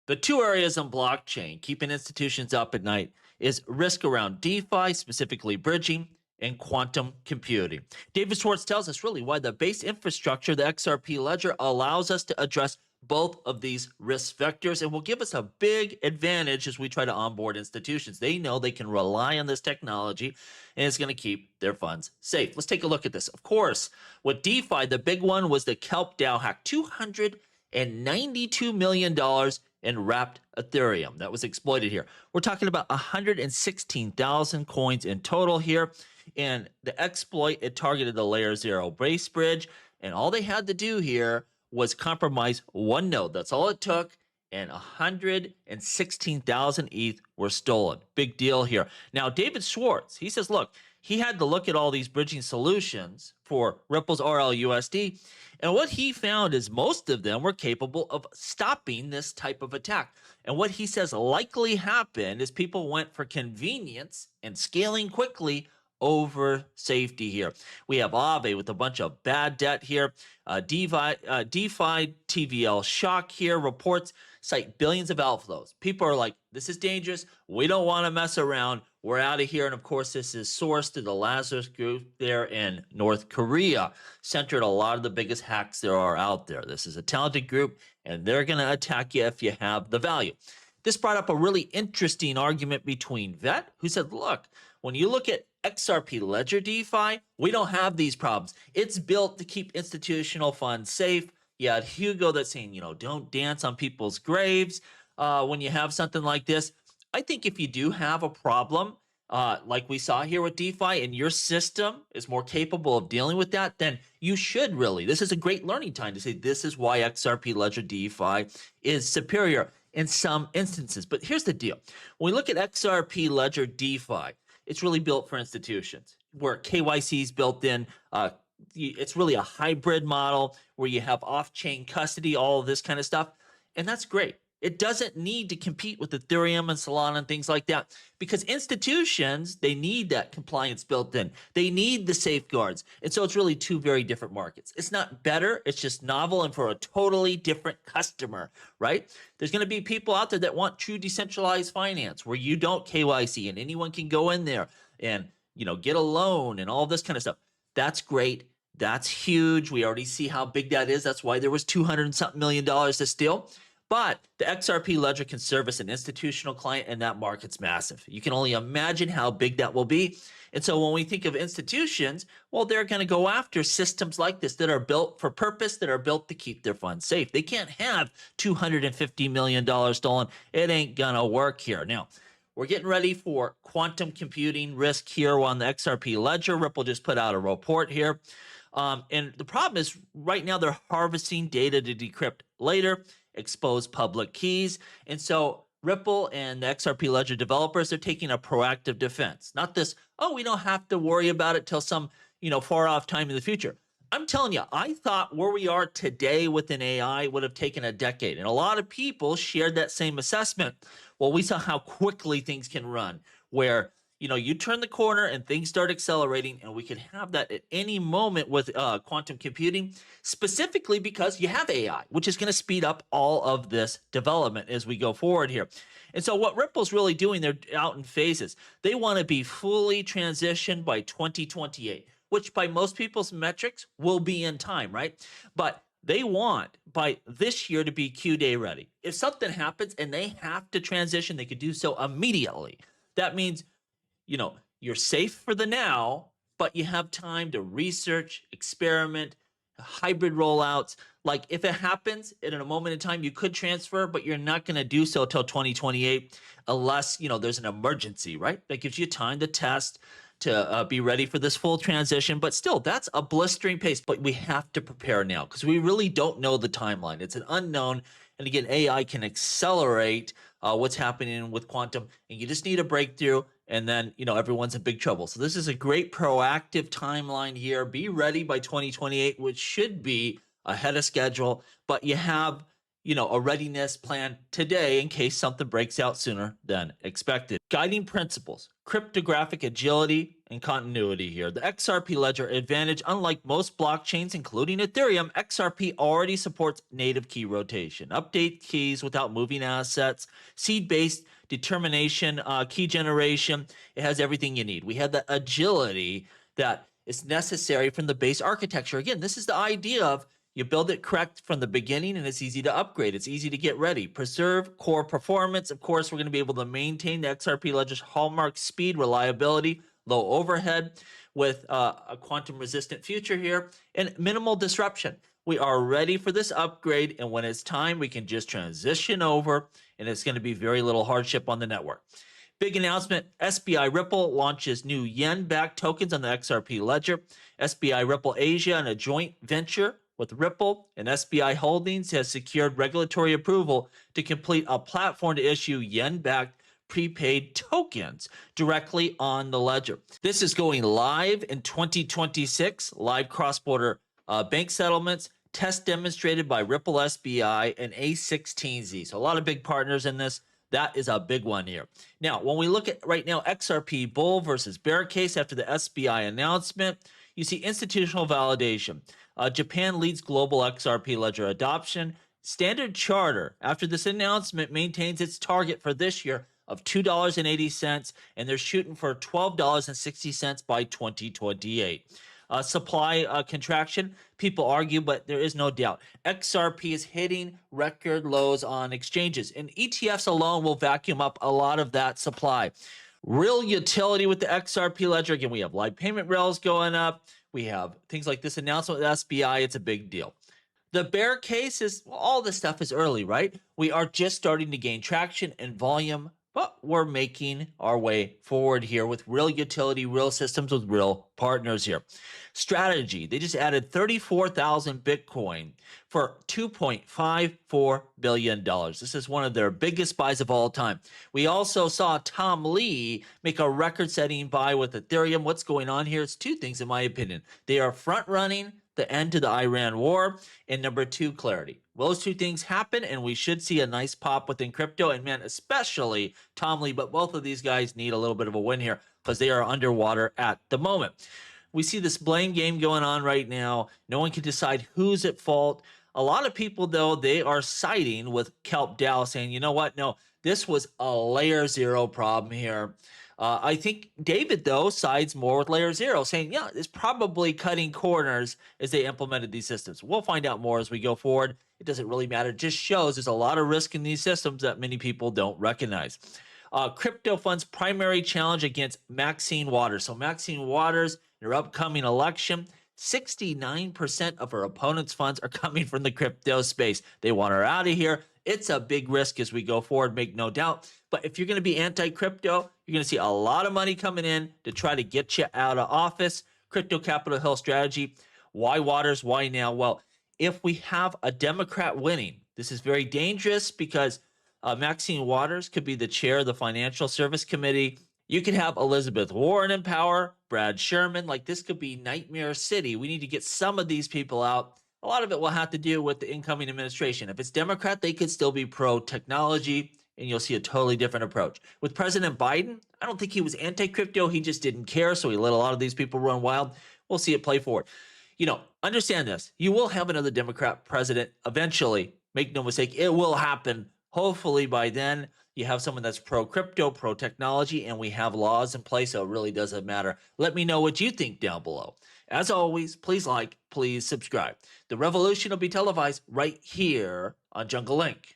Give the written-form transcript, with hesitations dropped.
The two areas on blockchain keeping institutions up at night is risk around DeFi, specifically bridging, and quantum computing. David Schwartz tells us really why the base infrastructure, the XRP ledger, allows us to address both of these risk vectors and will give us a big advantage as we try to onboard institutions. They know they can rely on this technology and it's going to keep their funds safe. Let's take a look at this. Of course, with DeFi, the big one was the Kelp DAO hack, $292 million in wrapped Ethereum that was exploited here. We're talking about 116,000 coins in total here. And the exploit, it targeted the LayerZero base bridge. And all they had to do here was compromise one node. That's all it took. And 116,000 ETH were stolen. Big deal here. Now, David Schwartz, he says, look, he had to look at all these bridging solutions for Ripple's RLUSD. And what he found is most of them were capable of stopping this type of attack. And what he says likely happened is people went for convenience and scaling quickly over safety here. We have Aave with a bunch of bad debt here. DeFi TVL shock here. Reports cite billions of outflows. People are like, this is dangerous. We don't want to mess around. We're out of here. And of course, this is sourced to the Lazarus group there in North Korea, centered a lot of the biggest hacks there are out there. This is a talented group, and they're going to attack you if you have the value. This brought up a really interesting argument between Vet, who said, look, when you look at XRP Ledger DeFi, we don't have these problems. It's built to keep institutional funds safe. You had Hugo that's saying, don't dance on people's graves when you have something like this. I think if you do have a problem, like we saw here with DeFi, and your system is more capable of dealing with that, then you should really. This is a great learning time to say this is why XRP Ledger DeFi is superior in some instances. But here's the deal. When we look at XRP Ledger DeFi, it's really built for institutions where KYC is built in. It's really a hybrid model where you have off-chain custody, all of this kind of stuff. And that's great. It doesn't need to compete with Ethereum and Solana and things like that because institutions, they need that compliance built in. They need the safeguards. And so it's really two very different markets. It's not better. It's just novel and for a totally different customer, right? There's going to be people out there that want true decentralized finance where you don't KYC and anyone can go in there and, get a loan and all this kind of stuff. That's great. That's huge. We already see how big that is. That's why there was $200-something million to steal. But the XRP Ledger can service an institutional client, and that market's massive. You can only imagine how big that will be. And so when we think of institutions, well, they're going to go after systems like this that are built for purpose, that are built to keep their funds safe. They can't have $250 million stolen. It ain't going to work here. Now, we're getting ready for quantum computing risk here on the XRP Ledger. Ripple just put out a report here. And the problem is right now they're harvesting data to decrypt later, expose public keys. And so Ripple and the XRP Ledger developers, they're taking a proactive defense. Not this, we don't have to worry about it till some, far off time in the future. I'm telling you, I thought where we are today within AI would have taken a decade. And a lot of people shared that same assessment. Well, we saw how quickly things can run, where you turn the corner and things start accelerating, and we can have that at any moment with quantum computing, specifically because you have AI, which is going to speed up all of this development as we go forward here. And so what Ripple's really doing, they're out in phases. They want to be fully transitioned by 2028, which by most people's metrics will be in time, right? But they want by this year to be Q-Day ready. If something happens and they have to transition, they could do so immediately. That means you're safe for the now, but you have time to research, experiment, hybrid rollouts. Like if it happens in a moment in time, you could transfer, but you're not going to do so till 2028 unless, there's an emergency, right? That gives you time to test, to be ready for this full transition. But still, that's a blistering pace. But we have to prepare now because we really don't know the timeline. It's an unknown. And again, AI can accelerate what's happening with quantum. And you just need a breakthrough. And then, everyone's in big trouble. So this is a great proactive timeline here. Be ready by 2028, which should be ahead of schedule. But you have, a readiness plan today in case something breaks out sooner than expected. Guiding principles, cryptographic agility, and continuity here. The XRP ledger advantage, unlike most blockchains, including Ethereum, XRP already supports native key rotation, update keys without moving assets, seed-based determination, key generation. It has everything you need. We have the agility that is necessary from the base architecture. Again, this is the idea of you build it correct from the beginning, and it's easy to upgrade. It's easy to get ready. Preserve core performance. Of course, we're going to be able to maintain the XRP ledger's hallmark speed, reliability, low overhead with a quantum-resistant future here, and minimal disruption. We are ready for this upgrade, and when it's time, we can just transition over, and it's going to be very little hardship on the network. Big announcement, SBI Ripple launches new yen-backed tokens on the XRP ledger. SBI Ripple Asia, and a joint venture with Ripple and SBI Holdings, has secured regulatory approval to complete a platform to issue yen-backed prepaid tokens directly on the ledger. This is going live in 2026, live cross-border bank settlements, test demonstrated by Ripple SBI and A16Z. So a lot of big partners in this. That is a big one here. Now, when we look at right now, XRP bull versus bear case after the SBI announcement, you see institutional validation. Japan leads global XRP ledger adoption. Standard Charter, after this announcement, maintains its target for this year of $2.80, and they're shooting for $12.60 by 2028. Supply contraction, people argue, but there is no doubt. XRP is hitting record lows on exchanges, and ETFs alone will vacuum up a lot of that supply. Real utility with the XRP ledger. Again, we have live payment rails going up. We have things like this announcement with SBI. It's a big deal. The bear case is, well, all this stuff is early, right? We are just starting to gain traction and volume, but we're making our way forward here with real utility, real systems with real partners here. Strategy, they just added 34,000 Bitcoin for $2.54 billion. This is one of their biggest buys of all time. We also saw Tom Lee make a record-setting buy with Ethereum. What's going on here? It's two things, in my opinion. They are front-running the end to the Iran war, and number two, clarity. Those two things happen, and we should see a nice pop within crypto, and man, especially Tom Lee, but both of these guys need a little bit of a win here because they are underwater at the moment. We see this blame game going on right now. No one can decide who's at fault. A lot of people, though, they are siding with Kelp DAO, saying, you know what? No, this was a LayerZero problem here. I think David, though, sides more with LayerZero, saying, yeah, it's probably cutting corners as they implemented these systems. We'll find out more as we go forward. It doesn't really matter. It just shows there's a lot of risk in these systems that many people don't recognize. Crypto Fund's primary challenge against Maxine Waters. So Maxine Waters, in her upcoming election, 69% of her opponent's funds are coming from the crypto space. They want her out of here. It's a big risk as we go forward, make no doubt. But if you're going to be anti-crypto, you're going to see a lot of money coming in to try to get you out of office. Crypto Capitol Hill strategy. Why Waters? Why now? Well, if we have a Democrat winning, this is very dangerous because Maxine Waters could be the chair of the Financial Service Committee. You could have Elizabeth Warren in power, Brad Sherman. Like, this could be nightmare city. We need to get some of these people out. A lot of it will have to do with the incoming administration. If it's Democrat, they could still be pro-technology, and you'll see a totally different approach. With President Biden, I don't think he was anti-crypto. He just didn't care, so he let a lot of these people run wild. We'll see it play forward. You know, understand this. You will have another Democrat president eventually. Make no mistake, it will happen. Hopefully by then, you have someone that's pro-crypto, pro-technology, and we have laws in place, so it really doesn't matter. Let me know what you think down below. As always, please like, please subscribe. The revolution will be televised right here on Jungle Link.